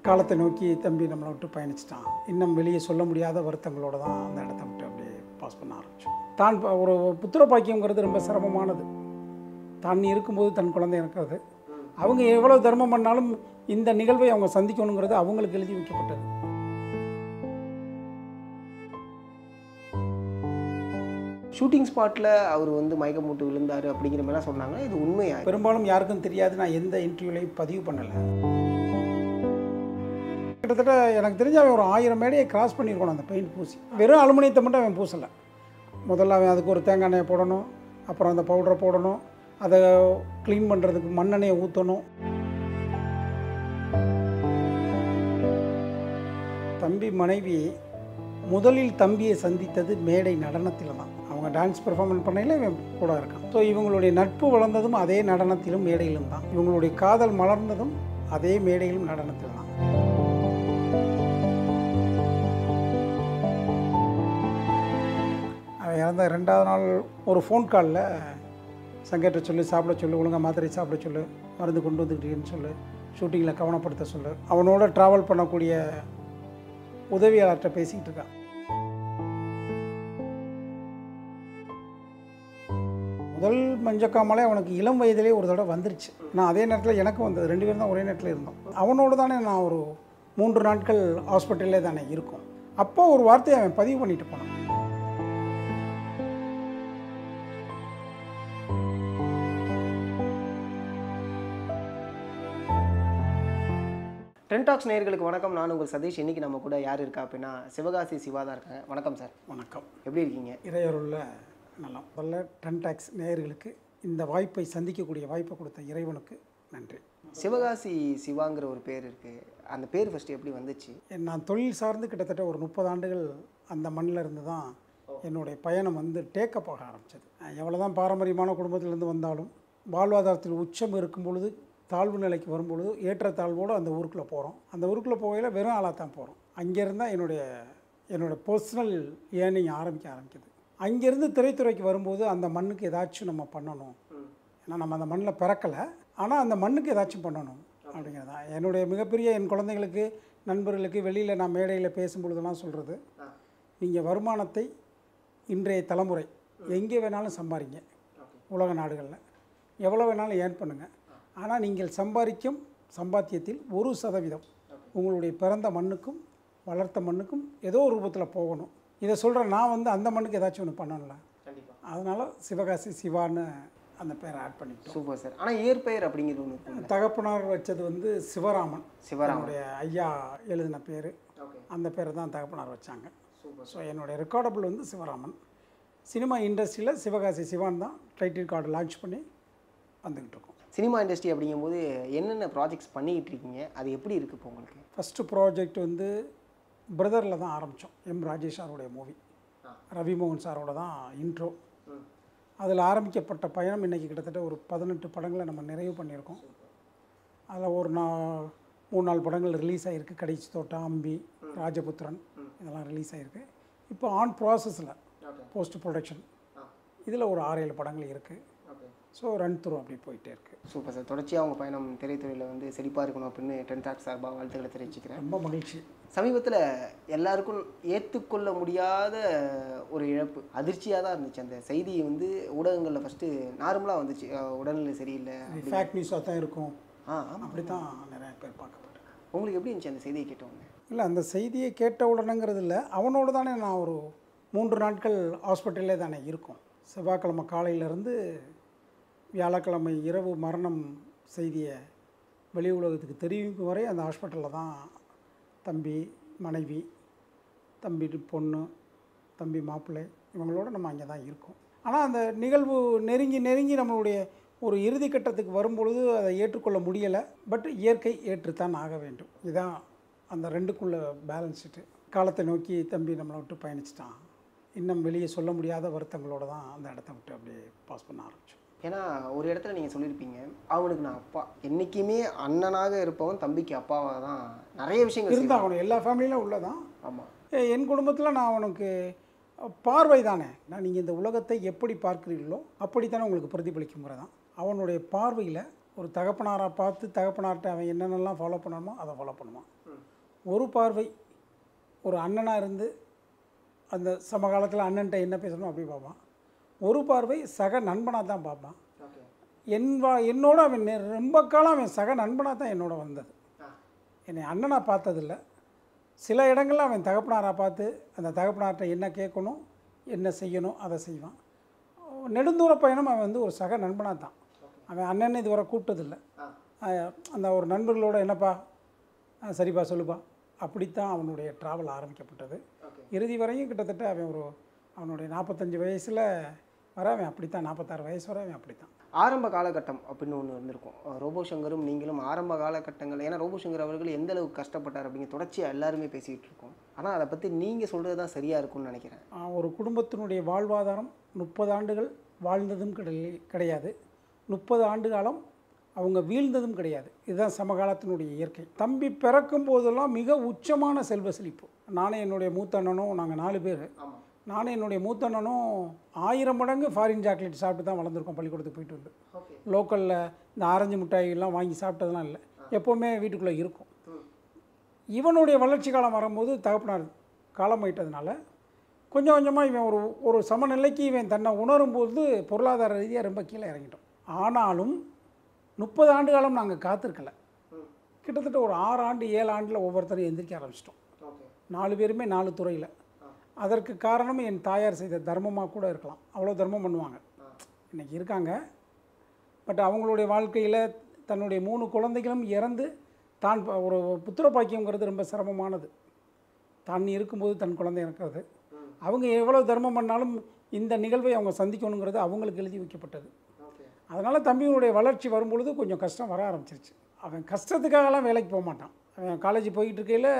காலத்தை நோக்கி தம்பி நம்மளை விட்டு பயணிச்சிட்டான். இன்னும் வெளியே சொல்ல முடியாத வருத்தங்களோட தான் அந்த இடத்த விட்டு அப்படியே பாஸ் பண்ண ஆரம்பித்தோம். தான் ஒரு புத்திர பாக்கியங்கிறது ரொம்ப சிரமமானது. தான் இருக்கும்போது தன் குழந்தை இருக்கிறது. அவங்க எவ்வளோ தர்மம் பண்ணாலும் இந்த நிகழ்வை அவங்க சந்திக்கணுங்கிறது அவங்களுக்கு எழுதி வைக்கப்பட்டது. ஷூட்டிங் ஸ்பாட்டில் அவர் மயக்கம் போட்டு விழுந்தார் அப்படிங்கிற மாதிரிலாம் சொன்னாங்க. இது உண்மையா? பெரும்பாலும் யாருக்கும் தெரியாது. நான் எந்த இன்டர்வியூலையும் பதிவு பண்ணலை. கிட்டத்தட்ட எனக்கு தெரிஞ்ச அவன் ஒரு 1000 மேடையை கிராஸ் பண்ணியிருக்கணும் அந்த பெயிண்ட் பூசி. வெறும் அலுமினியத்தை மட்டும் அவன் பூசலை. முதல்ல அவன் அதுக்கு ஒரு தேங்காய் எண்ணெயை போடணும், அப்புறம் அந்த பவுடரை போடணும், அதை க்ளீன் பண்ணுறதுக்கு மண்ணெண்ணெயை ஊற்றணும். தம்பி மனைவி முதலில் தம்பியை சந்தித்தது மேடை நடனத்தில் தான். அவங்க டான்ஸ் பெர்ஃபார்மன்ஸ் பண்ணையில் இவன் கூட இருக்கான். ஸோ இவங்களுடைய நட்பு வளர்ந்ததும் அதே நடனத்திலும் மேடையிலும் தான். இவங்களுடைய காதல் மலர்ந்ததும் அதே மேடையிலும் நடனத்தில் தான். அவன் இறந்த 2வது நாள் ஒரு ஃபோன் காலில் சங்கேட்ட சொல்லு, சாப்பிட சொல்லு, ஒழுங்காக மாத்திரை சாப்பிட சொல்லு, மருந்து கொண்டு வந்துக்கிட்டேன்னு சொல்லு, ஷூட்டிங்கில் கவனப்படுத்த சொல்லு. அவனோட ட்ராவல் பண்ணக்கூடிய உதவியாளர்கிட்ட பேசிக்கிட்டு இருக்கான். முதல் மஞ்சக்காமலே அவனுக்கு இளம் வயதிலே ஒரு தடவை வந்துருச்சு. நான் அதே நேரத்தில் எனக்கும் வந்தது. 2 பேரும் தான் ஒரே நேரத்தில் இருந்தோம். அவனோடு தானே நான் ஒரு 3 நாட்கள் ஹாஸ்பிட்டல்லே தானே இருக்கும். அப்போ ஒரு வார்த்தையை அவன் பதிவு பண்ணிட்டு போனான். ட்ரெண்ட் டாக்ஸ் நேயர்களுக்கு வணக்கம். நான் உங்கள் சதீஷ். இன்றைக்கி நம்ம கூட யார் இருக்கா அப்படின்னா சிவகாசி சிவா தான் இருக்காங்க. வணக்கம் சார். வணக்கம். எப்படி இருக்கீங்க? இறையருள்ள நல்லா. முதல்ல ட்ரெண்ட் டாக்ஸ் நேயர்களுக்கு இந்த வாய்ப்பை சந்திக்கக்கூடிய வாய்ப்பை கொடுத்த இறைவனுக்கு நன்றி. சிவகாசி சிவாங்கிற ஒரு பேர் இருக்குது. அந்த பேர் ஃபஸ்ட்டு எப்படி வந்துச்சு? நான் தொழில் சார்ந்து கிட்டத்தட்ட ஒரு 30 ஆண்டுகள் அந்த மண்ணில் இருந்து தான் என்னுடைய பயணம் டேக்கப் ஆக ஆரம்பித்தது. எவ்வளோ தான் பாரம்பரியமான குடும்பத்திலேருந்து வந்தாலும் வாழ்வாதாரத்தில் உச்சம் இருக்கும் பொழுது, தாழ்வு நிலைக்கு வரும்பொழுது ஏற்றத்தாழ்வோடு அந்த ஊருக்குள்ளே போகிறோம். அந்த ஊருக்குள்ளே போகையில் வெறும் ஆளாக தான் போகிறோம். அங்கேருந்து தான் என்னோடய பர்சனல் ஏர்னிங் ஆரம்பிக்குது. அங்கேருந்து திரைத்துறைக்கு வரும்போது அந்த மண்ணுக்கு ஏதாச்சும் நம்ம பண்ணணும். ஏன்னா நம்ம அந்த மண்ணில் பிறக்கலை, ஆனால் அந்த மண்ணுக்கு ஏதாச்சும் பண்ணணும் அப்படிங்கிறது தான் என்னுடைய மிகப்பெரிய என் குழந்தைங்களுக்கு, நண்பர்களுக்கு வெளியில் நான் மேடையில் பேசும்பொழுதெல்லாம் சொல்கிறது, நீங்கள் வருமானத்தை இன்றைய தலைமுறை எங்கே வேணாலும் சம்பாதிங்க, உலக நாடுகளில் எவ்வளோ வேணாலும் ஏர்ன் பண்ணுங்கள். ஆனால் நீங்கள் சம்பாதிக்கும் சம்பாத்தியத்தில் 1% உங்களுடைய பிறந்த மண்ணுக்கும் வளர்த்த மண்ணுக்கும் ஏதோ ஒரு ரூபத்தில் போகணும். இதை சொல்கிறேன். நான் அந்த மண்ணுக்கு ஏதாச்சும் ஒன்று பண்ணணும்ல. அதனால் சிவகாசி சிவான்னு அந்த பேரை ஆட் பண்ணிட்டோம். Super sir. ஆனால் இயற்பெயர் அப்படிங்கிறது ஒன்று தகப்பனார் வச்சது சிவராமன். சிவராமனுடைய ஐயா எழுதின பேர். அந்த பேரை தான் தகப்பனார் வச்சாங்க. ஸோ என்னுடைய ரெக்கார்டபிள் சிவராமன். சினிமா இண்டஸ்ட்ரியில் சிவகாசி சிவான் தான் டைட்டில் கார்டு லான்ச் பண்ணி வந்துக்கிட்டு இருக்கோம். சினிமா இண்டஸ்ட்ரி அப்படிங்கும்போது என்னென்ன ப்ராஜெக்ட்ஸ் பண்ணிக்கிட்டு இருக்கீங்க? அது எப்படி இருக்குது இப்போ உங்களுக்கு? ஃபஸ்ட்டு ப்ராஜெக்ட் பிரதரில் தான் ஆரம்பித்தோம். எம் ராஜேஷ் சாரோடைய மூவி, ரவிமோகன் சாரோட தான் இன்ட்ரோ. அதில் ஆரம்பிக்கப்பட்ட பயணம் இன்றைக்கி கிட்டத்தட்ட ஒரு 18 படங்களை நம்ம நிறைவு பண்ணியிருக்கோம். அதில் ஒரு 3-4 படங்கள் ரிலீஸ் ஆகிருக்கு. கடைசி தோட்டம், அம்பி, ராஜபுத்திரன் இதெல்லாம் ரிலீஸ் ஆகிருக்கு. இப்போ ஆன் ப்ராசஸில் போஸ்ட் ப்ரொடக்ஷன் இதில் ஒரு 6-7 படங்கள் இருக்குது. ஸோ ரன் த்ரூ அப்படி போயிட்டே இருக்குது. Super sir. தொடர்ச்சியாக அவங்க பயணம் திரைத்துறையில் செழிப்பாக இருக்கணும் அப்படின்னு ட்ரெண்ட் டாக்ஸ் சார்பாக வாழ்த்துக்களை தெரிவிச்சுக்கிறேன். ரொம்ப மகிழ்ச்சி. சமீபத்தில் எல்லாருக்கும் ஏற்றுக்கொள்ள முடியாத ஒரு இழப்பு, அதிர்ச்சியாக தான் இருந்துச்சு. அந்த செய்தி ஊடகங்களில் ஃபஸ்ட்டு நார்மலாக வந்துச்சு, உடல்நிலை சரியில்லை, ஃபேக் நியூஸாக தான் இருக்கும். அப்படி தான் நிறைய பேர் பார்க்கப்பட்டேன். உங்களுக்கு எப்படி இருந்துச்சு அந்த செய்தியை கேட்டவங்க? இல்லை, அந்த செய்தியை கேட்ட உடனேங்கிறது இல்லை, அவனோடு தானே நான் ஒரு 3 நாட்கள் ஹாஸ்பிட்டல்லே தானே இருக்கும். செவ்வாய்க்கிழமை காலையிலேருந்து வியாழக்கிழமை இரவு மரணம் செய்தியை வெளி உலகத்துக்கு தெரிவிக்கும் வரை அந்த ஹாஸ்பிட்டலில் தான் தம்பி மனைவி, தம்பி பொண்ணு, தம்பி மாப்பிள்ளை இவங்களோட நம்ம அங்கே தான் இருக்கோம். ஆனால் அந்த நிகழ்வு நெருங்கி நம்மளுடைய ஒரு இறுதி கட்டத்துக்கு வரும்பொழுது அதை ஏற்றுக்கொள்ள முடியலை. பட் இயற்கை ஏற்றுத்தான் ஆக வேண்டும். இதுதான் அந்த 2க்குள்ள பேலன்ஸ் ஷீட்டு. காலத்தை நோக்கி தம்பி நம்மளை விட்டு பயணிச்சிட்டான். இன்னும் வெளியே சொல்ல முடியாத வருத்தங்களோடு தான் அந்த இடத்த விட்டு அப்படியே பாஸ் பண்ண ஆரம்பித்தோம். ஏன்னா ஒரு இடத்துல நீங்கள் சொல்லியிருப்பீங்க, அவனுக்கு நான் அப்பா, என்றைக்குமே அண்ணனாக இருப்பவன் தம்பிக்கு அப்பாவாக தான் நிறைய விஷயங்கள் இருந்தால் அவனுக்கு எல்லா ஃபேமிலியிலும் உள்ளதான். ஆமாம். என் குடும்பத்தில் நான் அவனுக்கு பார்வை தானே. நான் நீங்கள் இந்த உலகத்தை எப்படி பார்க்குறீங்களோ அப்படித்தானே உங்களுக்கு பிரதிபலிக்கும் முறை தான். அவனுடைய பார்வையில் ஒரு தகப்பனாராக பார்த்து தகப்பனார்கிட்ட அவன் என்னென்னலாம் ஃபாலோ பண்ணணுமோ அதை ஃபாலோ பண்ணுவான். ஒரு பார்வை ஒரு அண்ணனாக இருந்து அந்த சமகாலத்தில் அண்ணன்ட்ட என்ன பேசணும் அப்படி பார்ப்பான். ஒரு பார்வை சக நண்பனாக தான் பார்ப்பான். என்னோட அவன் ரொம்ப காலம் அவன் சக நண்பனாக தான் என்னோட வந்தது. என்னை அண்ணனாக பார்த்ததில்ல. சில இடங்களில் அவன் தகப்பனாராக பார்த்து அந்த தகப்பனார்கிட்ட என்ன கேட்கணும் என்ன செய்யணும் அதை செய்வான். நெடுந்தூர பயணம் அவன் வந்து ஒரு சக நண்பனாக தான். அவன் அண்ணன் இதுவரை கூப்பிட்டதில்லை. அந்த ஒரு நண்பர்களோட என்னப்பா சரிப்பா சொல்லுப்பா அப்படித்தான் அவனுடைய ட்ராவல் ஆரம்பிக்கப்பட்டது. இறுதி வரையும் கிட்டத்தட்ட அவனுடைய 45 வயசில் வர அவன் அப்படித்தான், 46 வயசு வரை அவன் அப்படித்தான். ஆரம்ப காலகட்டம் அப்படின்னு ஒன்று இருந்திருக்கும். ரோபோ சங்கரும் நீங்களும் ஆரம்ப காலகட்டங்கள், ஏன்னா ரோபோ சங்கர் அவர்கள் எந்த அளவுக்கு கஷ்டப்பட்டார் அப்படிங்கிற தொடர்ச்சியாக எல்லாருமே பேசிக்கிட்டு இருக்கோம். ஆனால் அதை பற்றி நீங்கள் சொல்கிறது தான் சரியாக இருக்கும்னு நினைக்கிறேன். ஒரு குடும்பத்தினுடைய வாழ்வாதாரம் 30 ஆண்டுகள் வாழ்ந்ததும் கிடையாது, 30 ஆண்டு காலம் அவங்க வீழ்ந்ததும் கிடையாது. இதுதான் சமகாலத்தினுடைய இயற்கை. தம்பி பிறக்கும் போதெல்லாம் மிக உச்சமான செல்வ செழிப்பு. நானே என்னுடைய மூத்த அண்ணனும், நாங்கள் 4 பேர், நானும் என்னுடைய மூத்த அண்ணனும் 1000 மடங்கு ஃபாரின் சாக்லேட் சாப்பிட்டு தான் வளர்ந்துருக்கோம். பள்ளிக்கூடத்துக்கு போயிட்டு வந்து லோக்கலில் இந்த ஆரஞ்சு மிட்டாயெல்லாம் வாங்கி சாப்பிட்டதெல்லாம் இல்லை, எப்போவுமே வீட்டுக்குள்ளே இருக்கும். இவனுடைய வளர்ச்சி காலம் வரும்போது தகப்பனார் காலமாயிட்டதுனால கொஞ்சம் கொஞ்சமாக இவன் ஒரு சமநிலைக்கு இவன் தன்னை உணரும்போது பொருளாதார ரீதியாக ரொம்ப கீழே இறங்கிட்டோம். ஆனாலும் 30 ஆண்டு காலம் நாங்கள் காத்திருக்கலை. கிட்டத்தட்ட ஒரு 6 ஆண்டு 7 ஆண்டில் ஒவ்வொருத்தரும் எந்திரிக்க ஆரம்பிச்சிட்டோம். 4 பேருமே 4 துறையில். அதற்கு காரணம் என் தாயார் செய்த தர்மமாக கூட இருக்கலாம். அவ்வளோ தர்மம் பண்ணுவாங்க, இன்றைக்கி இருக்காங்க. பட் அவங்களுடைய வாழ்க்கையில் தன்னுடைய 3 குழந்தைகளும் இறந்து தான் ஒரு புத்திர பாக்கியங்கிறது ரொம்ப சிரமமானது. தான் இருக்கும்போது தன் குழந்தை இருக்கிறது. அவங்க எவ்வளோ தர்மம் பண்ணாலும் இந்த நிகழ்வை அவங்க சந்திக்கணுங்கிறது அவங்களுக்கு எழுதி வைக்கப்பட்டது. அதனால் தம்பியினுடைய வளர்ச்சி வரும்பொழுது கொஞ்சம் கஷ்டம் வர ஆரம்பிச்சிருச்சு. அவன் கஷ்டத்துக்காகலாம் வேலைக்கு போக மாட்டான். அவன் காலேஜ் போய்கிட்டு இருக்கையில்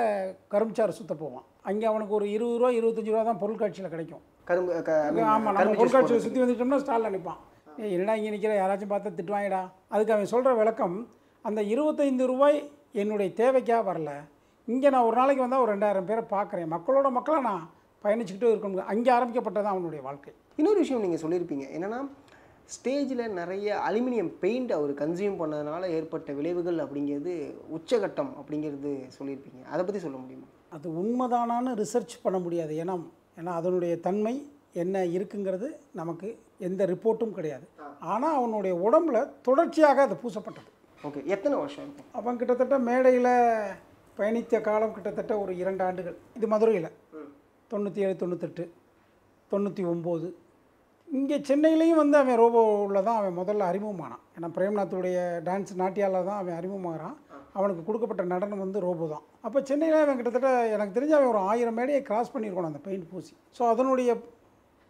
கரும்புச்சாறு சுற்ற போவான். அங்கே அவனுக்கு ஒரு 20 ரூபா 25 ரூபா தான் பொருட்காட்சியில் கிடைக்கும். ஆமாம், நம்ம பொருட்காட்சியில் சுற்றி வந்துட்டோம்னா ஸ்டாலில் நிற்பான். என்னடா இங்கே நிற்கிற, யாராச்சும் பார்த்தா திட்டுவாங்கடா. அதுக்கு அவன் சொல்கிற விளக்கம், அந்த 25 ரூபாய் என்னுடைய தேவைக்காக வரல, இங்கே நான் ஒரு நாளைக்கு வந்தால் ஒரு 2000 பேரை பார்க்குறேன், மக்களோட மக்களாக நான் பயணிச்சுக்கிட்டே இருக்கணும். அங்கே ஆரம்பிக்கப்பட்டதான் அவனுடைய வாழ்க்கை. இன்னொரு விஷயம் நீங்கள் சொல்லியிருப்பீங்க என்னென்னா, ஸ்டேஜில் நிறைய அலுமினியம் பெயிண்ட் அவர் கன்சியூம் பண்ணதுனால ஏற்பட்ட விளைவுகள் அப்படிங்கிறது உச்சகட்டம் அப்படிங்கிறது சொல்லியிருப்பீங்க. அதை பற்றி சொல்ல முடியுமா? அது உண்மைதானான்னு ரிசர்ச் பண்ண முடியாது. ஏன்னா அதனுடைய தன்மை என்ன இருக்குங்கிறது நமக்கு எந்த ரிப்போர்ட்டும் கிடையாது. ஆனால் அவனுடைய உடம்புல தொடர்ச்சியாக அது பூசப்பட்டது. ஓகே, எத்தனை வருஷம்? அவன் கிட்டத்தட்ட மேடையில் பயணித்த காலம் கிட்டத்தட்ட ஒரு 2 ஆண்டுகள். இது மதுரையில் 97, 98, 99. இங்கே சென்னையிலையும் வந்து அவன் ரோபோவில் தான் அவன் முதல்ல அறிமுகமானான். ஏன்னா பிரேம்நாத்துடைய டான்ஸ் நாட்டியாவில் தான் அவன் அறிமுகமாகறான். அவனுக்கு கொடுக்கப்பட்ட நடனம் வந்து ரோபோ தான். அப்போ சென்னையில் அவன் கிட்டத்தட்ட எனக்கு தெரிஞ்ச அவன் ஒரு 1000 மேடையை கிராஸ் பண்ணியிருக்கணும் அந்த பெயிண்ட் பூசி. ஸோ அதனுடைய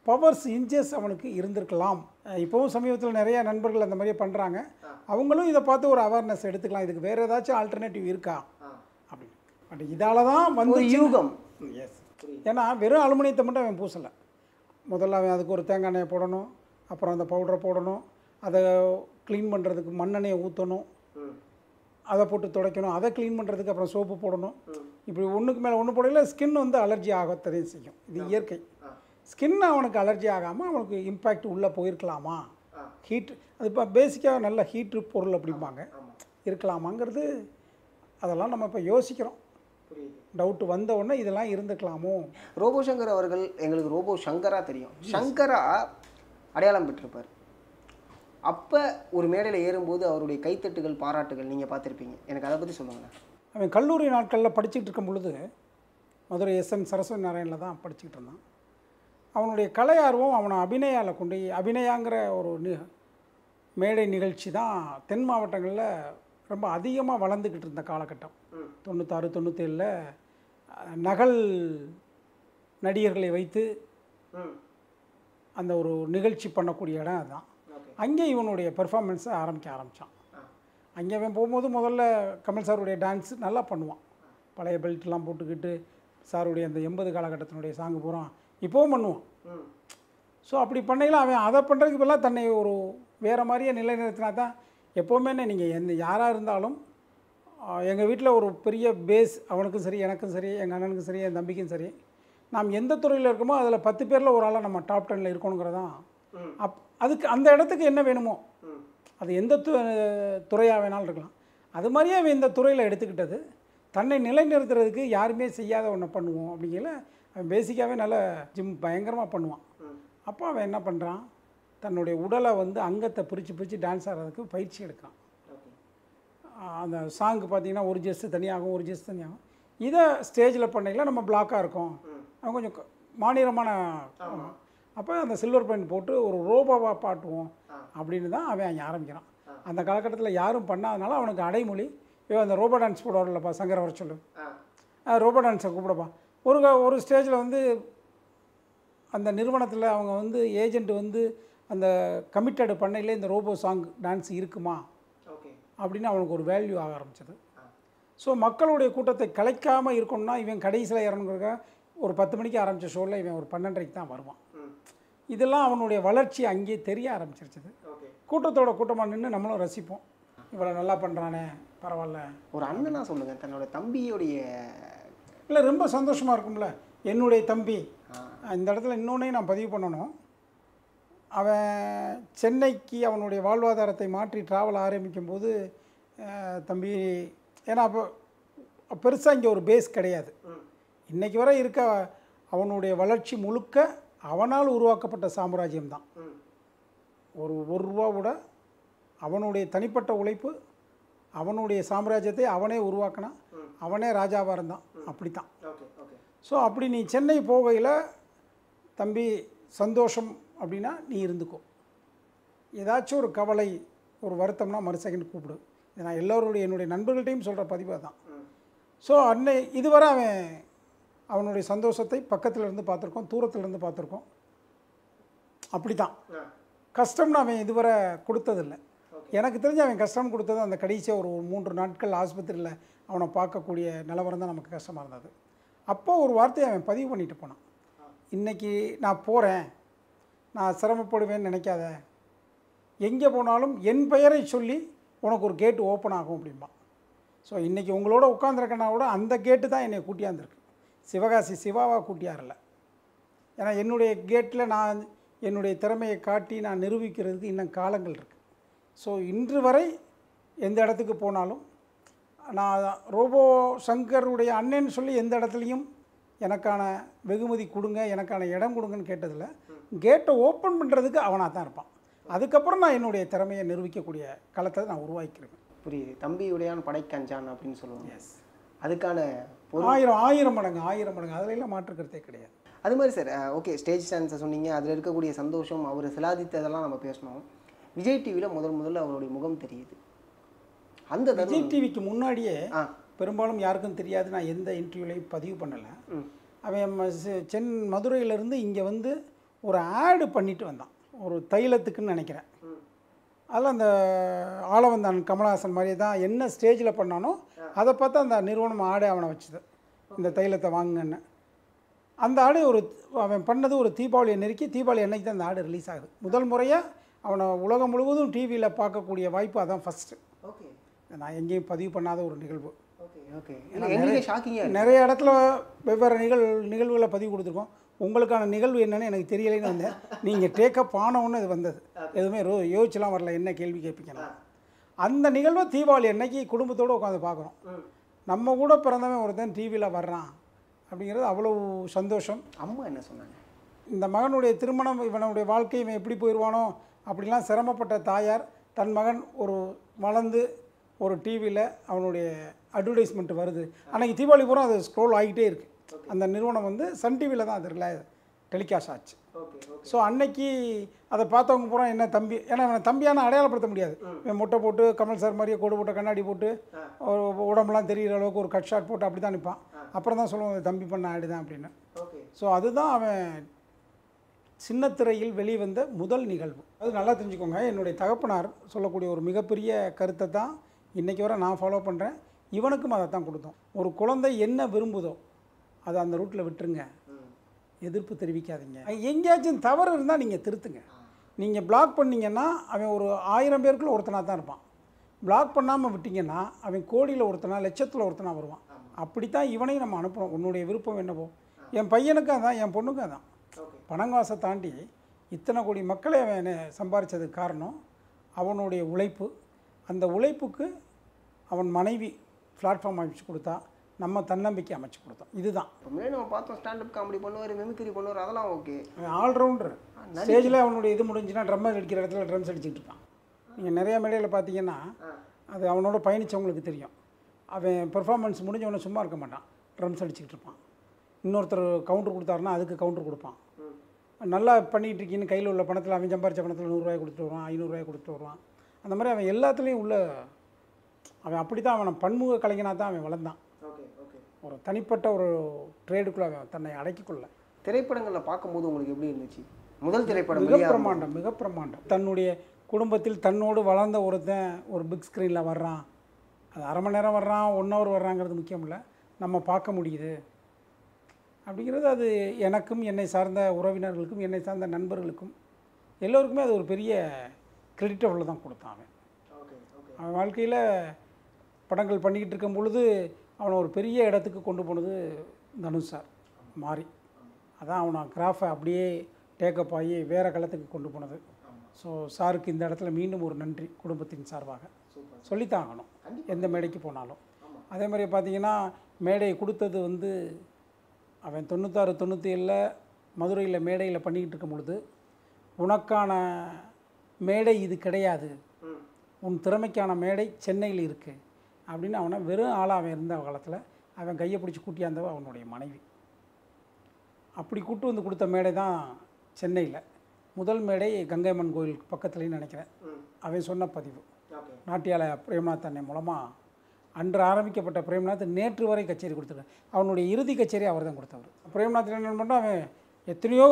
பவர்ஸ் இன்ச்சஸ் அவனுக்கு இருந்திருக்கலாம். இப்போவும் சமீபத்தில் நிறைய நண்பர்கள் அந்த மாதிரியே பண்ணுறாங்க. அவங்களும் இதை பார்த்து ஒரு அவேர்னஸ் எடுத்துக்கலாம், இதுக்கு வேறு ஏதாச்சும் ஆல்டர்னேட்டிவ் இருக்கா அப்படின்னு. பட் இதால் தான் வந்து யூகம். எஸ், ஏன்னா வெறும் அலுமினியத்தை மட்டும் அவன் பூசலை. முதல்ல அவன் அதுக்கு ஒரு தேங்காய் எண்ணெயை போடணும், அப்புறம் அந்த பவுடரை போடணும், அதை க்ளீன் பண்ணுறதுக்கு மண்ணெண்ணெயை ஊற்றணும், அதை போட்டு துடைக்கணும், அதை க்ளீன் பண்ணுறதுக்கு அப்புறம் சோப்பு போடணும். இப்படி ஒன்றுக்கு மேலே ஒன்று போடல ஸ்கின் வந்து அலர்ஜி ஆகத்ததையும் செய்யும். இது இயற்கை. ஸ்கின் அவனுக்கு அலர்ஜி ஆகாமல் அவனுக்கு இம்பேக்ட் உள்ளே போயிருக்கலாமா, ஹீட், அது இப்போ பேசிக்காக நல்ல ஹீட்ரு பொருள் அப்படிம்பாங்க, இருக்கலாமாங்கிறது அதெல்லாம் நம்ம இப்போ யோசிக்கிறோம். டவுட் வந்த உடனே இதெல்லாம் இருந்துக்கலாமோ. ரோபோ சங்கர் அவர்கள் எங்களுக்கு ரோபோ சங்கரா தெரியும், சங்கரா அடையாளம் பெற்றிருப்பார். அப்போ ஒரு மேடையில் ஏறும்போது அவருடைய கைத்தட்டுகள் பாராட்டுகள் நீங்கள் பார்த்துருப்பீங்க. எனக்கு அதை பற்றி சொல்லுங்களேன். அவன் கல்லூரி நாட்களில் படிச்சுக்கிட்டு இருக்கும் பொழுது மதுரை SN சரஸ்வதி நாராயணில் தான் படிச்சுக்கிட்டு இருந்தான். அவனுடைய கலை ஆர்வம் அவனை அபிநயாவில் கொண்டு அபிநயாங்கிற ஒரு மேடை நிகழ்ச்சி தான் தென் மாவட்டங்களில் ரொம்ப அதிகமாக வளர்ந்துக்கிட்டு இருந்த காலகட்டம். 96, 97 நகல் நடிகர்களை வைத்து அந்த ஒரு நிகழ்ச்சி பண்ணக்கூடிய இடம் அதுதான். அங்கே இவனுடைய பெர்ஃபார்மன்ஸை ஆரம்பித்தான். அங்கே அவன் போகும்போது முதல்ல கமல் சாருடைய டான்ஸ் நல்லா பண்ணுவான். பழைய பெல்ட்லாம் போட்டுக்கிட்டு சாருடைய அந்த 80 காலகட்டத்தினுடைய சாங்கு பூரா இப்போவும் பண்ணுவான். ஸோ அப்படி பண்ணையில் அவன் அதை பண்ணுறதுக்கு பதிலாக தன்னை ஒரு வேறு மாதிரியே நிலைநிறுத்தினா தான். எப்போவுமே நீங்கள் யாராக இருந்தாலும் எங்கள் வீட்டில் ஒரு பெரிய பேஸ், அவனுக்கும் சரி எனக்கும் சரி எங்கள் அண்ணனுக்கும் சரி என் தம்பிக்கும் சரி, நாம் எந்த துறையில் இருக்கோமோ அதில் 10 பேரில் ஒரு ஆளாக நம்ம டாப் 10ல் இருக்கணுங்கிறதான். அதுக்கு அந்த இடத்துக்கு என்ன வேணுமோ அது எந்த துறையாக வேணாலும் இருக்கலாம். அது மாதிரியே அவன் இந்த துறையில் எடுத்துக்கிட்டது தன்னை நிலைநிறுத்துறதுக்கு யாருமே செய்யாத ஒன்றை பண்ணுவோம் அப்படிங்கிற அவன் பேசிக்காகவே நல்ல ஜிம் பயங்கரமாக பண்ணுவான். அப்போ அவன் என்ன பண்ணுறான், தன்னுடைய உடலை வந்து அங்கத்தை பிரித்து பிரித்து டான்ஸ் ஆடுறதுக்கு பயிற்சி எடுக்கிறான். அந்த சாங்கு பார்த்தீங்கன்னா ஒரு ஜெஸ்ட்டு தனியாகும், ஒரு ஜெஸ்ட் தனியாகும். இதை ஸ்டேஜில் பண்ணையில் நம்ம பிளாக்காக இருக்கோம், அவன் கொஞ்சம் மாநிலமான. அப்போ அந்த சில்வர் பெயின் போட்டு ஒரு ரோபோவாக பாட்டுவோம் அப்படின்னு தான் அவன் அங்கே ஆரம்பிக்கிறான். அந்த காலகட்டத்தில் யாரும் பண்ணாதனால அவனுக்கு அடைமொழி, அந்த ரோபோ டான்ஸ் போடுவார்லப்பா சங்கரை வர சொல்லு, ரோபோ டான்ஸை கூப்பிடப்பா. ஒரு ஸ்டேஜில் வந்து அந்த நிறுவனத்தில் அவங்க வந்து ஏஜென்ட் வந்து அந்த கமிட்டடு பண்ணையிலே இந்த ரோபோ சாங் டான்ஸ் இருக்குமா அப்படின்னு அவனுக்கு ஒரு வேல்யூ ஆக ஆரம்பிச்சது. ஸோ மக்களுடைய கூட்டத்தை கலைக்காமல் இருக்கணும்னா இவன் கடைசியில் இறங்குறதுக்காக ஒரு 10 மணிக்கு ஆரம்பித்த ஷோவில் இவன் ஒரு 12:30க்கு தான் வருவான். இதெல்லாம் அவனுடைய வளர்ச்சி அங்கேயே தெரிய ஆரம்பிச்சிருச்சுது. கூட்டத்தோட கூட்டமாக நின்று நம்மளும் ரசிப்போம், இவ்வளோ நல்லா பண்ணுறானே பரவாயில்ல. ஒரு அண்ணனா சொல்லுங்கள், தன்னோட தம்பியோடைய இல்லை ரொம்ப சந்தோஷமாக இருக்கும்ல. என்னுடைய தம்பி இந்த இடத்துல இன்னொன்னையும் நான் பதிவு பண்ணணும். அவன் சென்னைக்கு அவனுடைய வாழ்வாதாரத்தை மாற்றி ட்ராவல் ஆரம்பிக்கும் போது தம்பி, ஏன்னா அப்போ பெருசாக இங்கே ஒரு பேஸ் கிடையாது. இன்றைக்கி வரை இருக்க அவனுடைய வளர்ச்சி முழுக்க அவனால் உருவாக்கப்பட்ட சாம்ராஜ்யம் தான். ஒரு ரூபாவோட அவனுடைய தனிப்பட்ட உழைப்பு, அவனுடைய சாம்ராஜ்யத்தை அவனே உருவாக்கினான், அவனே ராஜாவாக இருந்தான். அப்படி தான். ஸோ அப்படி நீ சென்னை போகையில் தம்பி சந்தோஷம் அப்படின்னா நீ இருந்துக்கோ, ஏதாச்சும் ஒரு கவலை ஒரு வருத்தம்னா மறு செகண்ட் கூப்பிடு. இதை நான் எல்லோருடைய என்னுடைய நண்பர்கள்ட்டையும் சொல்கிற பதிவாக தான். ஸோ இதுவரை அவனுடைய சந்தோஷத்தை பக்கத்தில் இருந்து பார்த்துருக்கோம், தூரத்தில் இருந்து பார்த்துருக்கோம். அப்படி தான். கஷ்டம்னு அவன் இதுவரை கொடுத்ததில்லை. எனக்கு தெரிஞ்சு அவன் கஷ்டம் கொடுத்தது அந்த கடைசியாக ஒரு 3 நாட்கள் ஆஸ்பத்திரியில் அவனை பார்க்கக்கூடிய நிலவரம் தான் நமக்கு கஷ்டமாக இருந்தது. அப்போது ஒரு வார்த்தையை அவன் பதிவு பண்ணிட்டு போனான், இன்றைக்கி நான் போகிறேன், நான் சிரமப்படுவேன்னு நினைக்காத, எங்கே போனாலும் என் பெயரை சொல்லி உனக்கு ஒரு கேட்டு ஓப்பன் ஆகும் அப்படிம்பா. ஸோ இன்றைக்கி உங்களோட உட்காந்துருக்கனா கூட அந்த கேட்டு தான் என்னை கூட்டியாந்துருக்கு, சிவகாசி சிவாவாக கூட்டியாரில்லை. ஏன்னா என்னுடைய கேட்டில் நான் என்னுடைய திறமையை காட்டி நான் நிரூபிக்கிறதுக்கு இன்னும் காலங்கள் இருக்குது. ஸோ இன்று வரை எந்த இடத்துக்கு போனாலும் நான் ரோபோ சங்கருடைய அண்ணன்னு சொல்லி எந்த இடத்துலையும் எனக்கான வெகுமதி கொடுங்க, எனக்கான இடம் கொடுங்கன்னு கேட்டதில்ல. கேட்டை ஓப்பன் பண்ணுறதுக்கு அவனாக தான் இருப்பான். அதுக்கப்புறம் நான் என்னுடைய திறமையை நிரூபிக்கக்கூடிய களத்தை நான் உருவாக்கிடுவேன். புரியுது. தம்பியுடையான் படைக்கஞ்சான் அப்படின்னு சொல்லுவாங்க. எஸ், அதுக்கான 1000 மடங்கு அதிலெல்லாம் மாற்றுக்கிறதே கிடையாது. அது மாதிரி சார், ஓகே, ஸ்டேஜ் டான்ஸை சொன்னீங்க, அதில் இருக்கக்கூடிய சந்தோஷம், அவர் சிலாதித்ததெல்லாம் நம்ம பேசணும். விஜய் டிவியில் முதல்ல அவருடைய முகம் தெரியுது. அந்த விஜய் டிவிக்கு முன்னாடியே பெரும்பாலும் யாருக்கும் தெரியாது, நான் எந்த இன்டர்வியூலையும் பதிவு பண்ணலை. அவன் மதுரையிலேருந்து இங்கே வந்து ஒரு ஆடு பண்ணிட்டு வந்தான், ஒரு தைலத்துக்குன்னு நினைக்கிறேன். அதில் அந்த ஆளவந்தான் கமலஹாசன் மாதிரியே தான் என்ன ஸ்டேஜில் பண்ணானோ அதை பார்த்து அந்த நிறுவனம் ஆடு அவனை வச்சுது, இந்த தைலத்தை வாங்குன்னு. அந்த ஆடு அவன் பண்ணது ஒரு தீபாவளியை நெருக்கி, தீபாவளி அன்னைக்கு தான் அந்த ஆடு ரிலீஸ் ஆகுது. முதல் முறையாக அவனை உலகம் முழுவதும் டிவியில் பார்க்கக்கூடிய வாய்ப்பு அதான் ஃபஸ்ட்டு. ஓகே, நான் எங்கேயும் பதிவு பண்ணாத ஒரு நிகழ்வு. ஓகே ஓகே நிறைய இடத்துல வெவ்வேறு நிகழ்வுகளை பதிவு கொடுத்துருக்கோம். உங்களுக்கான நிகழ்வு என்னன்னு எனக்கு தெரியலைன்னு வந்தேன். நீங்கள் டேக்கப் ஆனவுன்னு இது வந்தது, எதுவுமே யோசிச்சுலாம் வரல என்ன கேள்வி கேட்பீங்கன்னா. அந்த நிகழ்வை தீபாவளி அன்னைக்கு குடும்பத்தோடு உட்காந்து பார்க்குறோம். நம்ம கூட பிறந்தவன் ஒருத்தன் டிவியில் வர்றான் அப்படிங்கிறது அவ்வளோ சந்தோஷம். அம்மா என்ன சொன்னாங்க? இந்த மகனுடைய திருமணம், இவனுடைய வாழ்க்கை, இவன் எப்படி போயிடுவானோ அப்படிலாம் சிரமப்பட்ட தாயார் தன் மகன் வளர்ந்து ஒரு டிவியில் அவனுடைய அட்வர்டைஸ்மெண்ட் வருது. அன்றைக்கி தீபாவளி பூரா அது ஸ்க்ரோல் ஆகிட்டே இருக்குது. அந்த நிறுவனம் வந்து சன் டிவியில் தான் அது டெலிகாஸ்ட் ஆச்சு. ஸோ அன்னைக்கு அதை பார்த்தவங்க பூரா என்ன தம்பி, ஏன்னா இவனை தம்பியான அடையாளப்படுத்த முடியாது. இவன் முட்டை போட்டு கமல் சார் மாதிரியே கோடு போட்ட கண்ணாடி போட்டு உடம்புலாம் தெரிகிற அளவுக்கு ஒரு கட் ஷாட் போட்டு அப்படி தான் நிற்பான். அப்புறம் தான் சொல்லுவாங்க தம்பி பண்ண ஆடு தான் அப்படின்னு. ஸோ அதுதான் அவன் சின்னத்திரையில் வெளிவந்த முதல் நிகழ்வு. அது நல்லா தெரிஞ்சுக்கோங்க, என்னுடைய தகப்பனார் சொல்லக்கூடிய ஒரு மிகப்பெரிய கருத்தை தான் இன்றைக்கி வரை நான் ஃபாலோ பண்ணுறேன். இவனுக்கும் அதை தான் கொடுத்தோம். ஒரு குழந்தை என்ன விரும்புதோ அதை அந்த ரூட்டில் விட்டுருங்க, எதிர்ப்பு தெரிவிக்காதீங்க. எங்கேயாச்சும் தவறு இருந்தால் நீங்கள் திருத்துங்க. நீங்கள் பிளாக் பண்ணிங்கன்னா அவன் ஒரு 1000 பேருக்குள்ள ஒருத்தனாக தான் இருப்பான். பிளாக் பண்ணாமல் விட்டிங்கன்னா அவன் கோடியில் ஒருத்தனா லட்சத்தில் ஒருத்தனா வருவான். அப்படித்தான் இவனையும் நம்ம அனுப்புகிறோம். உன்னுடைய விருப்பம் என்னவோ, என் பையனுக்கும் அதான், என் பொண்ணுக்கும் அதான். பணங்காசை தாண்டி இத்தனை கோடி மக்களை அவன் சம்பாதிச்சதுக்கு காரணம் அவனுடைய உழைப்பு, அந்த உழைப்புக்கு அவன் மனைவி பிளாட்ஃபார்ம் அமைச்சு கொடுத்தா, நம்ம தன்னம்பிக்கை அமைச்சு கொடுத்தோம். இதுதான். இப்போ முன்னாடி நம்ம பார்த்தோம் ஸ்டாண்டப் காமெடி பண்ணுவார், மிமிக்ரி பண்ணுவார், அதெல்லாம் ஓகே. ஆல்ரவுண்டர். ஸ்டேஜில் அவனுடைய இது முடிஞ்சுன்னா ட்ரம்மர் அடிக்கிற இடத்துல ட்ரம்ஸ் அடிச்சுட்டு இருப்பான். நீங்கள் நிறையா மேடையில் பார்த்தீங்கன்னா அது அவனோட பயணித்தவங்களுக்கு தெரியும். அவன் பெர்ஃபார்மன்ஸ் முடிஞ்சவனை சும்மா இருக்க மாட்டான், ட்ரம்ஸ் அடிச்சுக்கிட்டு இருப்பான். இன்னொருத்தர் கவுண்டர் கொடுத்தாருன்னா அதுக்கு கவுண்டர் கொடுப்பான். நல்லா பண்ணிகிட்டு இருக்கீன்னு கையில் உள்ள பணத்தில் அவன் சம்பாரித்த பணத்தில் 100 ரூபாய் கொடுத்துட்டு வருவான், 500 ரூபாய் கொடுத்துட்டு வருவான். அந்த மாதிரி அவன் எல்லாத்துலேயும் உள்ள அவன் அப்படி தான் அவனை பன்முக கலைஞனாக தான் அவன் வளர்ந்தான். ஒரு தனிப்பட்ட ஒரு ட்ரேடுக்குள்ளே அவன் தன்னை அடக்கிக்கொள்ள. திரைப்படங்களில் பார்க்கும்போது உங்களுக்கு எப்படி இருந்துச்சு? முதல் திரைப்படம் மிக பிரமாண்டம். தன்னுடைய குடும்பத்தில் தன்னோடு வளர்ந்த ஒருத்தன் ஒரு பிக் ஸ்க்ரீனில் வர்றான். அது அரை மணி நேரம் வர்றான், 1 ஹவர் வர்றாங்கிறது முக்கியம் இல்லை, நம்ம பார்க்க முடியுது அப்படிங்கிறது. அது எனக்கும் என்னை சார்ந்த உறவினர்களுக்கும் என்னை சார்ந்த நண்பர்களுக்கும் எல்லோருக்குமே அது ஒரு பெரிய கிரெடிட்டபிள் தான் கொடுத்தான். அவன் வாழ்க்கையில் படங்கள் பண்ணிக்கிட்டு இருக்கும் பொழுது அவனை ஒரு பெரிய இடத்துக்கு கொண்டு போனது தனுஷ் சார் மாறி. அதான் அவனை கிராஃபை அப்படியே டேக்கப் ஆகி வேறு களத்துக்கு கொண்டு போனது. ஸோ சாருக்கு இந்த இடத்துல மீண்டும் ஒரு நன்றி குடும்பத்தின் சார்பாக சொல்லித்தான் ஆகணும் எந்த மேடைக்கு போனாலும். அதே மாதிரி பார்த்திங்கன்னா மேடையை கொடுத்தது வந்து அவன் 96, 97 மதுரையில் மேடையில் பண்ணிக்கிட்டு இருக்கும் பொழுது, உனக்கான மேடை இது கிடையாது, உன் திறமைக்கான மேடை சென்னையில் இருக்குது அப்படின்னு அவனை வெறும் ஆளாக அவன் இருந்த காலத்தில் அவன் கையை பிடிச்சி கூட்டியாந்தவ அவனுடைய மனைவி. அப்படி கூட்டு வந்து கொடுத்த மேடை தான் சென்னையில் முதல் மேடை கங்கைம்மன் கோயில் பக்கத்துலேன்னு நினைக்கிறேன். அவன் சொன்ன பதிவு நாட்டியாலய பிரேம்நாத் அண்ணன் மூலமாக அன்று ஆரம்பிக்கப்பட்ட பிரேம்நாத் நேற்று வரை கச்சேரி கொடுத்துருக்கான். அவனுடைய இறுதி கச்சேரி அவர் தான் கொடுத்தவர். பிரேம்நாத் என்ன பண்ணால் அவன் எத்தனையோ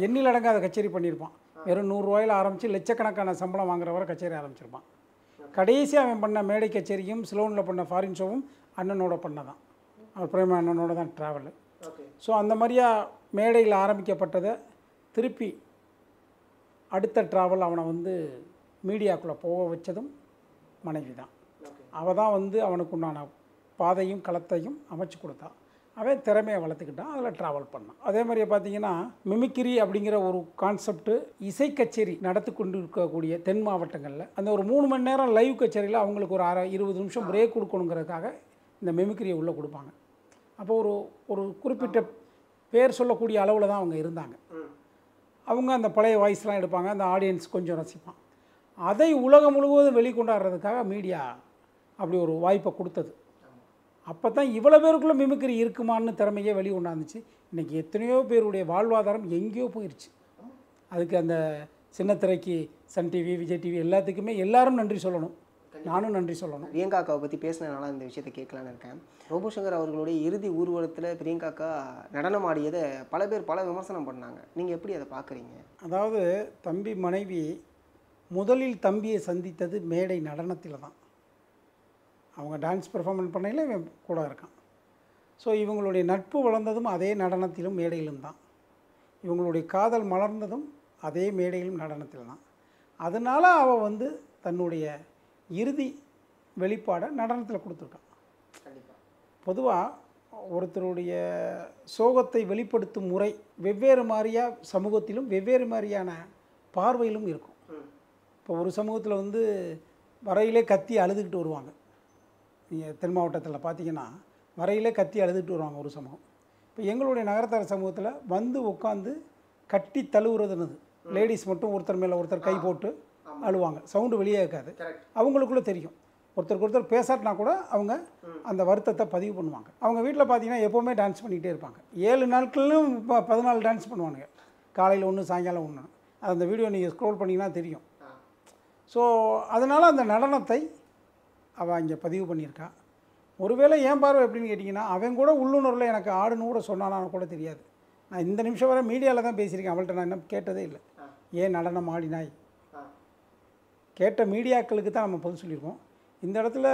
எண்ணில் அடங்காத கச்சேரி பண்ணியிருப்பான். வெறும் 100 ரூபாயில் ஆரம்பித்து லட்சக்கணக்கான சம்பளம் வாங்குறவரை கச்சேரி ஆரம்பிச்சிருப்பான். கடைசி அவன் பண்ண மேடை கச்சேரியும் சிலோனில் பண்ண ஃபாரின் ஷோவும் அண்ணனோட பண்ணதான். அவர் பிரேம அண்ணனோட தான் ட்ராவலு. ஸோ அந்த மாதிரியா மேடையில் ஆரம்பிக்கப்பட்டதை திருப்பி அடுத்த ட்ராவல் அவனை வந்து மீடியாக்குள்ளே போக வச்சதும் மனைவி தான். அவள் தான் வந்து அவனுக்கு உண்டான பாதையும் களத்தையும் அமைச்சு கொடுத்தா. அவன் திறமையை வளர்த்துக்கிட்டான், அதில் ட்ராவல் பண்ணான். அதே மாதிரியே பார்த்தீங்கன்னா மிமிக்ரி அப்படிங்கிற ஒரு கான்செப்ட்டு இசை கச்சேரி நடத்தி கொண்டு இருக்கக்கூடிய தென் மாவட்டங்களில் அந்த ஒரு 3 மணி நேரம் லைவ் கச்சேரியில் அவங்களுக்கு ஒரு 20 நிமிஷம் பிரேக் கொடுக்கணுங்கிறதுக்காக இந்த மிமிக்ரியை உள்ளே கொடுப்பாங்க. அப்போ ஒரு குறிப்பிட்ட பேர் சொல்லக்கூடிய அளவில் தான் அவங்க இருந்தாங்க. அவங்க அந்த பழைய வாய்ஸ்லாம் எடுப்பாங்க, அந்த ஆடியன்ஸ் கொஞ்சம் ரசிப்பான். அதை உலகம் முழுவதும் வெளிக்கொண்டாடுறதுக்காக மீடியா அப்படி ஒரு வாய்ப்பை கொடுத்தது. அப்போ தான் இவ்வளோ பேருக்குள்ளே மிமிக்ரி இருக்குமான்னு திறமையே வெளிக்கொண்டாந்துச்சு. இன்றைக்கி எத்தனையோ பேருடைய வாழ்வாதாரம் எங்கேயோ போயிடுச்சு. அதுக்கு அந்த சின்னத்திரைக்கு சன் டிவி, விஜய் டிவி எல்லாத்துக்குமே எல்லாரும் நன்றி சொல்லணும், நானும் நன்றி சொல்லணும். பிரியங்காக்காவை பற்றி பேசினதுனால இந்த விஷயத்தை கேட்கலான்னு இருக்கேன். ரோபோ சங்கர் அவர்களுடைய இறுதி ஊர்வலத்தில் பிரியங்காக்கா நடனம் ஆடியதை பல பேர் பல விமர்சனம் பண்ணாங்க. நீங்கள் எப்படி அதை பார்க்குறீங்க? அதாவது தம்பி மனைவி முதலில் தம்பியை சந்தித்தது மேடை நடனத்தில் தான். அவங்க டான்ஸ் பெர்ஃபார்மன்ஸ் பண்ணையில் இவன் கூட இருக்கான். ஸோ இவங்களுடைய நட்பு வளர்ந்ததும் அதே நடனத்திலும் மேடையிலும் தான். இவங்களுடைய காதல் மலர்ந்ததும் அதே மேடையிலும் நடனத்தில் தான். அதனால் அவள் வந்து தன்னுடைய இறுதி வெளிப்பாடை நடனத்தில் கொடுத்துருக்கான். பொதுவாக ஒருத்தருடைய சோகத்தை வெளிப்படுத்தும் முறை வெவ்வேறு மாதிரியாக சமூகத்திலும் வெவ்வேறு மாதிரியான பார்வையிலும் இருக்கும். இப்போ ஒரு சமூகத்தில் வந்து வரையிலே கத்தி அழுதுகிட்டு வருவாங்க. நீங்கள் தென் மாவட்டத்தில் பார்த்தீங்கன்னா வரையிலே கத்தி அழுதுகிட்டு வருவாங்க ஒரு சமூகம். இப்போ எங்களுடைய நகரத்தார சமூகத்தில் வந்து உட்காந்து கட்டி தழுவுறதுன்னு லேடிஸ் மட்டும் ஒருத்தர் மேலே ஒருத்தர் கை போட்டு அழுவாங்க. சவுண்டு வெளியே இருக்காது, அவங்களுக்குள்ளே தெரியும். ஒருத்தருக்கு ஒருத்தர் பேசாட்டினா கூட அவங்க அந்த வருத்தத்தை பதிவு பண்ணுவாங்க. அவங்க வீட்டில் பார்த்தீங்கன்னா எப்போவுமே டான்ஸ் பண்ணிக்கிட்டே இருப்பாங்க. 7 நாட்களிலும் 14 டான்ஸ் பண்ணுவானுங்க. காலையில் ஒன்று, சாயங்காலம் ஒன்று. அந்த வீடியோ நீங்கள் ஸ்க்ரோல் பண்ணிங்கன்னா தெரியும். ஸோ அதனால் அந்த நடனத்தை அவள் இங்கே பதிவு பண்ணியிருக்கா. ஒருவேளை ஏன் பார்வை எப்படின்னு கேட்டிங்கன்னா, அவன் கூட உள்ளுணர்வில் எனக்கு ஆடுன்னு கூட சொன்னானான்னு கூட தெரியாது. நான் இந்த நிமிஷம் வரை மீடியாவில் தான் பேசியிருக்கேன். அவள்கிட்ட நான் இன்னும் கேட்டதே இல்லை, ஏன் நடனம் ஆடினாய். கேட்ட மீடியாக்களுக்கு தான் நம்ம பதில் சொல்லியிருக்கோம். இந்த இடத்துல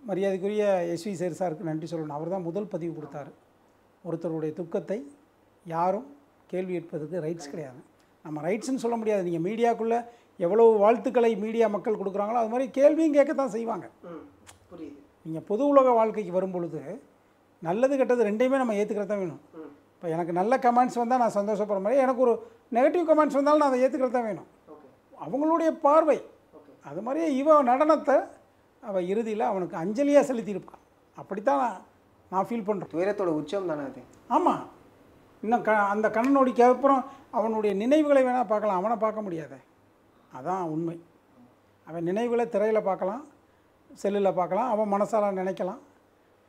மரியாதைக்குரிய எஸ்வி சேர் சாருக்கு நன்றி சொல்லணும். அவர் தான் முதல் பதிவு கொடுத்தாரு. ஒருத்தருடைய துக்கத்தை யாரும் கேள்வி கேட்பதற்கு ரைட்ஸ் கிடையாது. நம்ம ரைட்ஸ்ன்னு சொல்ல முடியாது. நீங்கள் மீடியாக்குள்ளே எவ்வளோ வாழ்த்துக்களை மீடியா மக்கள் கொடுக்குறாங்களோ அது மாதிரி கேள்வியும் கேட்கத்தான் செய்வாங்க. புரியுது. நீங்கள் பொது உலக வாழ்க்கைக்கு வரும் பொழுது நல்லது கெட்டது ரெண்டையுமே நம்ம ஏற்றுக்கிறது தான் வேணும். இப்போ எனக்கு நல்ல கமெண்ட்ஸ் வந்தால் நான் சந்தோஷப்படுற மாதிரி, எனக்கு ஒரு நெகட்டிவ் கமெண்ட்ஸ் வந்தாலும் நான் அதை ஏற்றுக்கிறது தான் வேணும். அவங்களுடைய பார்வை அது மாதிரியே இவன் நடனத்தை அவள் இறுதியில் அவனுக்கு அஞ்சலியாக செலுத்தியிருப்பான். அப்படித்தான் நான் ஃபீல் பண்ணுறேன். துயரத்தோட உச்சம் தானே அது. ஆமாம். இன்னும் அந்த கண்ணனோடிக்கு அப்புறம் அவனுடைய நினைவுகளை வேணால் பார்க்கலாம், அவனை பார்க்க முடியாத. அதான் உண்மை. அவன் நினைவுகளை திரையில் பார்க்கலாம், செல்லில் பார்க்கலாம், அவன் மனசால் நினைக்கலாம்.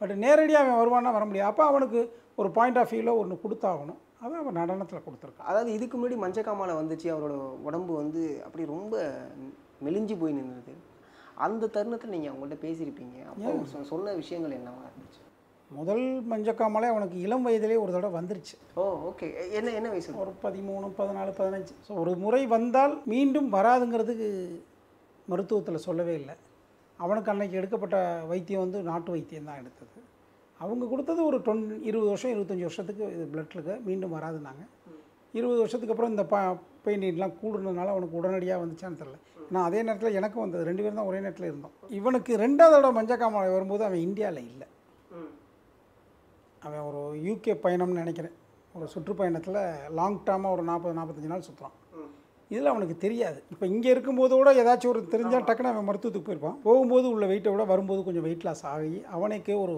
பட் நேரடியாக அவன் வருவான்னா வர முடியாது. அப்போ அவனுக்கு ஒரு பாயிண்ட் ஆஃப் வியூவில் ஒன்று கொடுத்தாகணும். அதை அவன் நடனத்தில் கொடுத்துருக்கான். அதாவது இதுக்கு முன்னாடி மஞ்சக்காமாலை வந்துச்சு, அவரோட உடம்பு வந்து அப்படி ரொம்ப மெலிஞ்சு போய் நின்றுது. அந்த தருணத்தில் நீங்கள் அவங்கள்ட்ட பேசியிருப்பீங்க. அப்போ சொன்ன விஷயங்கள் என்னவா இருந்துச்சு? முதல் மஞ்சக்காமலே அவனுக்கு இளம் வயதிலே ஒரு தடவை வந்துருச்சு. ஓ ஓகே. என்ன வயசு? ஒரு 13, 14, 15. ஸோ ஒரு முறை வந்தால் மீண்டும் வராதுங்கிறதுக்கு மருத்துவத்தில் சொல்லவே இல்லை. அவனுக்கு அன்னைக்கு எடுக்கப்பட்ட வைத்தியம் வந்து நாட்டு வைத்தியம் தான் எடுத்தது. அவங்க கொடுத்தது ஒரு 20 வருஷம் 25 வருஷத்துக்கு இது பிளட்லுக்கு மீண்டும் வராதுன்னாங்க. 20 வருஷத்துக்கு அப்புறம் இந்த பெயின் நீட்லாம் கூடுனதுனால அவனுக்கு உடனடியாக வந்துச்சான்னு தெரில. ஏன்னா அதே நேரத்தில் எனக்கும் வந்தது. 2 பேரும் தான் ஒரே நேரத்தில் இருந்தோம். இவனுக்கு 2வது தடவை மஞ்சக்காமலை வரும்போது அவன் இந்தியாவில் இல்லை. அவன் ஒரு யூகே பயணம்னு நினைக்கிறேன். ஒரு சுற்றுப்பயணத்தில் லாங் டேர்மாக ஒரு 40-45 நாள் சுற்றுறான். இதில் அவனுக்கு தெரியாது. இப்போ இங்கே இருக்கும்போது கூட ஏதாச்சும் ஒரு தெரிஞ்சால் டக்குன்னு அவன் மருத்துவத்துக்கு போயிருப்பான். போகும்போது உள்ள வெயிட்டை விட வரும்போது கொஞ்சம் வெயிட் லாஸ் ஆகி அவனுக்கே ஒரு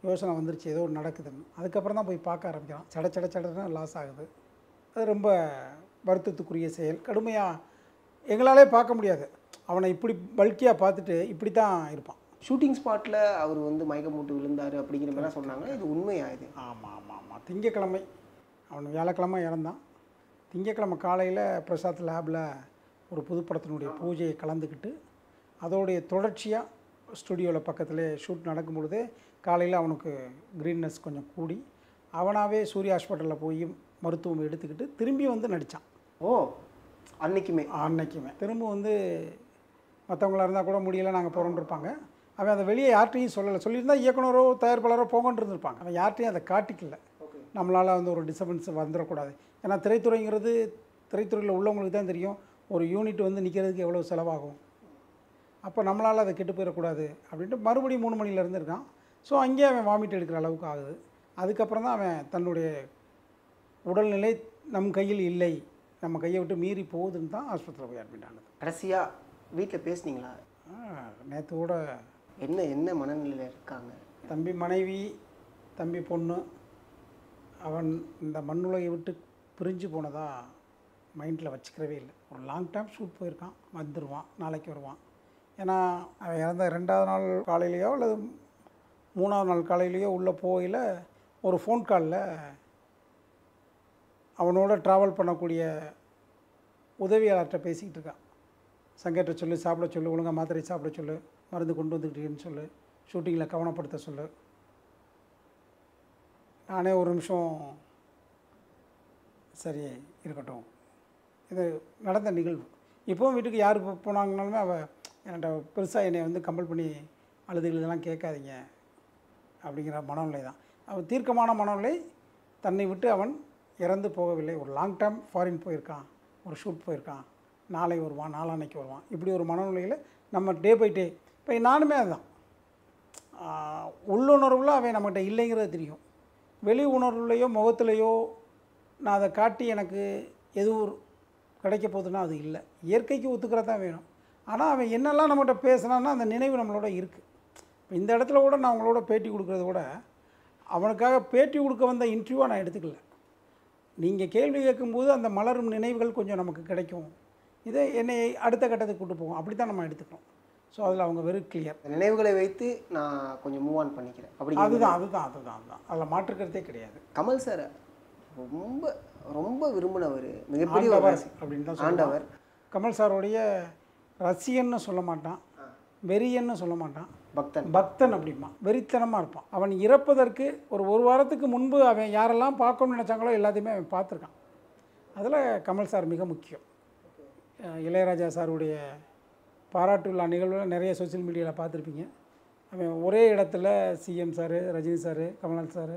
யோசனை வந்துருச்சு, ஏதோ ஒரு நடக்குதுன்னு. அதுக்கப்புறம் தான் போய் பார்க்க ஆரம்பிக்கிறான். சடன்னு லாஸ் ஆகுது. அது ரொம்ப வருத்தத்துக்குரிய செயல். கடுமையாக எங்களாலே பார்க்க முடியாது. அவனை இப்படி பல்கியாக பார்த்துட்டு இப்படி தான் இருப்பான். ஷூட்டிங் ஸ்பாட்டில் அவர் வந்து மயக்கம் மூட்டு விழுந்தார் அப்படிங்கிற மாதிரி சொன்னாங்க. இது உண்மையாகுது? ஆமாம். திங்கக்கிழமை அவன் வியாழக்கிழமை இறந்தான். திங்கக்கிழமை காலையில் பிரசாத் லேபில் ஒரு புதுப்படத்தினுடைய பூஜையை கலந்துக்கிட்டு அதோடைய தொடர்ச்சியாக ஸ்டுடியோவில் பக்கத்தில் ஷூட் நடக்கும் பொழுதே காலையில் அவனுக்கு க்ரீன்னஸ் கொஞ்சம் கூடி அவனாகவே சூர்யா ஹாஸ்பிட்டலில் போய் மருத்துவம் எடுத்துக்கிட்டு திரும்பி வந்து நடித்தான். ஓ அன்னைக்குமே திரும்ப வந்து மற்றவங்களா இருந்தால் கூட முடியலை நாங்கள் போகிறோன்னு இருப்பாங்க. அவன் அதை வெளியே யார்ட்டையும் சொல்லலை. சொல்லியிருந்தால் இயக்குனரோ தயாரிப்பாளரோ போங்கன்னு இருந்திருப்பாங்க. அவன் யார்ட்டையும் அதை காட்டிக்கல. நம்மளால் வந்து ஒரு டிஸ்டர்பன்ஸ் வந்துடக்கூடாது. ஏன்னா திரைத்துறைங்கிறது திரைத்துறையில் உள்ளவங்களுக்கு தான் தெரியும் ஒரு யூனிட் வந்து நிற்கிறதுக்கு எவ்வளோ செலவாகும். அப்போ நம்மளால் அதை கெட்டு போயிடக்கூடாது அப்படின்ட்டு மறுபடியும் 3 மணிலேருந்து இருக்கான். ஸோ அங்கேயே அவன் வாமிட் எடுக்கிற அளவுக்கு ஆகுது. அதுக்கப்புறம் தான் அவன் தன்னுடைய உடல்நிலை நம் கையில் இல்லை, நம்ம கையை விட்டு மீறி போகுதுன்னு தான் ஆஸ்பத்திரியில் போய் அட்மிட் ஆனது. கடைசியாக வீட்டில் பேசுனீங்களா? நேற்று கூட. என்ன மனநிலையில் இருக்காங்க? தம்பி மனைவி, தம்பி பொண்ணு, அவன் இந்த மண்ணுலகை விட்டு பிரிஞ்சு போனதா மைண்டில் வச்சுக்கிறவே இல்லை. ஒரு லாங் டைம் ஷூட் போயிருக்கான், வந்துடுவான், நாளைக்கு வருவான். ஏன்னா அவன் இறந்த 2வது நாள் காலையிலையோ அல்லது 3வது நாள் காலையிலையோ உள்ளே போகையில் ஒரு ஃபோன் காலில் அவனோட ட்ராவல் பண்ணக்கூடிய உதவியாளர்கிட்ட பேசிக்கிட்டு இருக்கான். சங்கேட்ட சொல்லு, சாப்பிட சொல்லு, ஒழுங்காக மாத்திரை சாப்பிட சொல்லு, மருந்து கொண்டு வந்துக்கிட்டேன்னு சொல்லு, ஷூட்டிங்கில் கவனப்படுத்த சொல்லு. நானே ஒரு நிமிஷம் சரி இருக்கட்டும், இது நடந்த நிகழ்வு. இப்போவும் வீட்டுக்கு யார் போனாங்கனாலுமே அவள் என்கிட்ட பெருசாக என்னை வந்து கம்பல் பண்ணி அழுதுகளெல்லாம் கேட்காதீங்க அப்படிங்கிற மனநிலை தான். அவன் தீர்க்கமான மனநிலை. தன்னை விட்டு அவன் இறந்து போகவில்லை. ஒரு லாங் டேர்ம் ஃபாரின் போயிருக்கான், ஒரு ஷூட் போயிருக்கான், நாளை வருவான், நாளான்னைக்கு வருவான். இப்படி ஒரு மனநிலையில் நம்ம டே பை டே. இப்போ நானுமே அதுதான். உள்ளுணர்வில் அவன் நம்மகிட்ட இல்லைங்கிறது தெரியும். வெளி உணர்வுலையோ முகத்துலையோ நான் அதை காட்டி எனக்கு எதுவும் கிடைக்க போகுதுன்னா அது இல்லை. இயற்கைக்கு ஒத்துக்கிறதான் வேணும். ஆனால் அவன் என்னெல்லாம் நம்மகிட்ட பேசினான்னா அந்த நினைவு நம்மளோட இருக்குது. இப்போ இந்த இடத்துல கூட நான் அவங்களோட பேட்டி கொடுக்குறத கூட அவனுக்காக பேட்டி கொடுக்க வந்த இன்டர்வியூவாக நான் எடுத்துக்கல. நீங்கள் கேள்வி கேட்கும்போது அந்த மலரும் நினைவுகள் கொஞ்சம் நமக்கு கிடைக்கும், இதை என்னை அடுத்த கட்டத்துக்கு கூட்டு போகும், அப்படி தான் நம்ம எடுத்துக்கிறோம். ஸோ அதில் அவங்க வெரி கிளியர். நினைவுகளை வைத்து நான் கொஞ்சம் மூவ் ஆன் பண்ணிக்கிறேன் அப்படி. அதுதான் அதில் மாற்றுக்கிறதே கிடையாது. கமல் சார் ரொம்ப ரொம்ப விரும்பினவர், மிகப்பெரிய அப்படின்னு தான் ஆண்டவர். கமல் சாரோடைய ரசிகன்னு சொல்ல மாட்டான், வெறியன்னு சொல்ல மாட்டான், பக்தன் அப்படிமா. வெறித்தனமாக இருப்பான். அவன் இறப்பதற்கு ஒரு வாரத்துக்கு முன்பு அவன் யாரெல்லாம் பார்க்கணும்னு நினச்சாங்களோ எல்லாத்தையுமே அவன் பார்த்துருக்கான். அதில் கமல் சார் மிக முக்கியம். இளையராஜா சாருடைய பாராட்டு விழா நிகழ்வில் நிறைய சோசியல் மீடியாவில் பார்த்துருப்பீங்க. அவன் ஒரே இடத்துல CM sir, Rajini sir, Kamalnath sir,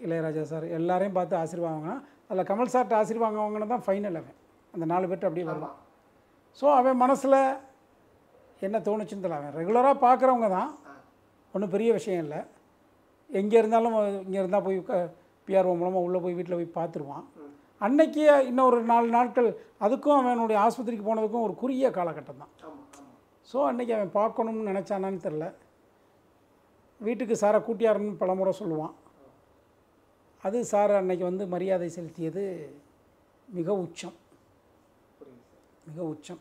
Ilaiyaraaja sir எல்லாரையும் பார்த்து ஆசீர்வாதம் வாங்கினா அதில் கமல் சார்கிட்ட ஆசீர்வாதம் வாங்கினா தான் ஃபைனல். அவன் அந்த 4 பேர்ட்டு அப்படியே வருவான். ஸோ அவன் மனசில் என்ன தோணுச்சுன்னு தெரியல. அவன் ரெகுலராக பார்க்குறவங்க தான், ஒன்றும் பெரிய விஷயம் இல்லை. எங்கே இருந்தாலும் இங்கே இருந்தால் போய் பிஆர்ஓ மூலமாக உள்ளே போய் வீட்டில் போய் பார்த்துருவான். அன்னைக்கே இன்னும் ஒரு 4 நாட்கள் அதுக்கும் அவனுடைய ஆஸ்பத்திரிக்கு போனதுக்கும் ஒரு குறுகிய காலகட்டம் தான். ஸோ அன்றைக்கி அவன் பார்க்கணும்னு நினச்சானான்னு தெரில. வீட்டுக்கு சாரை கூட்டியாருன்னு பலமுறை சொல்லுவான். அது சார் அன்னைக்கு வந்து மரியாதை செலுத்தியது மிக உச்சம், மிக உச்சம்.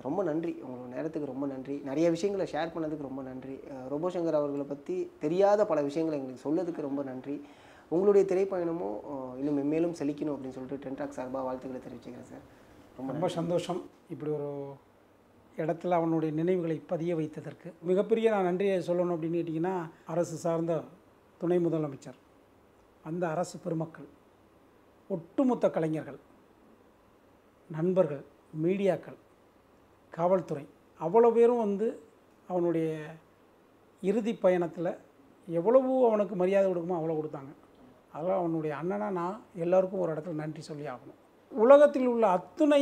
ரொம்ப நன்றி, உங்களோட நேரத்துக்கு ரொம்ப நன்றி. நிறைய விஷயங்களை ஷேர் பண்ணதுக்கு ரொம்ப நன்றி. ரோபோ சங்கர் அவர்களை பற்றி தெரியாத பல விஷயங்களை எங்களுக்கு சொல்லதுக்கு ரொம்ப நன்றி. உங்களுடைய திரைப்பயணமும் இன்னும் மென்மேலும் செழிக்கணும் அப்படின்னு சொல்லிட்டு டென்டாக் சார்பாக வாழ்த்துக்களை தெரிவிச்சுக்கிறேன் சார். ரொம்ப சந்தோஷம். இப்படி ஒரு இடத்துல அவனுடைய நினைவுகளை பதிய வைத்ததற்கு மிகப்பெரிய நான் நன்றியை சொல்லணும் அப்படின்னு கேட்டிங்கன்னா, அரசு சார்ந்த துணை முதலமைச்சர், அந்த அரசு பெருமக்கள், ஒட்டுமொத்த கலைஞர்கள், நண்பர்கள், மீடியாக்கள், காவல்துறை, அவ்வளோ பேரும் வந்து அவனுடைய இறுதி பயணத்தில் எவ்வளவு அவனுக்கு மரியாதை கொடுக்குமோ அவ்வளோ கொடுத்தாங்க. அதெல்லாம் அவனுடைய அண்ணனாக நான் எல்லாருக்கும் ஒரு இடத்துல நன்றி சொல்லி ஆகணும். உலகத்தில் உள்ள அத்துணை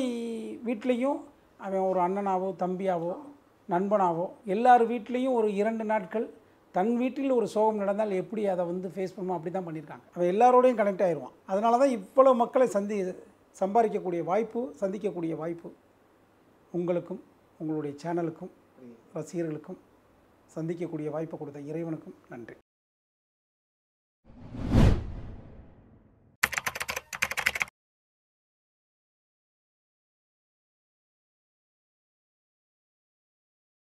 வீட்லேயும் அவன் ஒரு அண்ணனாவோ தம்பியாவோ நண்பனாவோ எல்லார் வீட்லேயும் ஒரு 2 நாட்கள் தன் வீட்டில் ஒரு சோகம் நடந்தால் எப்படி அதை வந்து ஃபேஸ் பண்ணுமோ அப்படி தான் பண்ணியிருக்காங்க. அவன் எல்லாரோடையும் கனெக்ட் ஆயிடுவான். அதனால தான் இவ்வளோ மக்களை சம்பாதிக்கக்கூடிய வாய்ப்பு, சந்திக்கக்கூடிய வாய்ப்பு உங்களுக்கும் உங்களுடைய சேனலுக்கும் ரசிகர்களுக்கும் சந்திக்கக்கூடிய வாய்ப்பை கொடுத்த இறைவனுக்கும் நன்றி.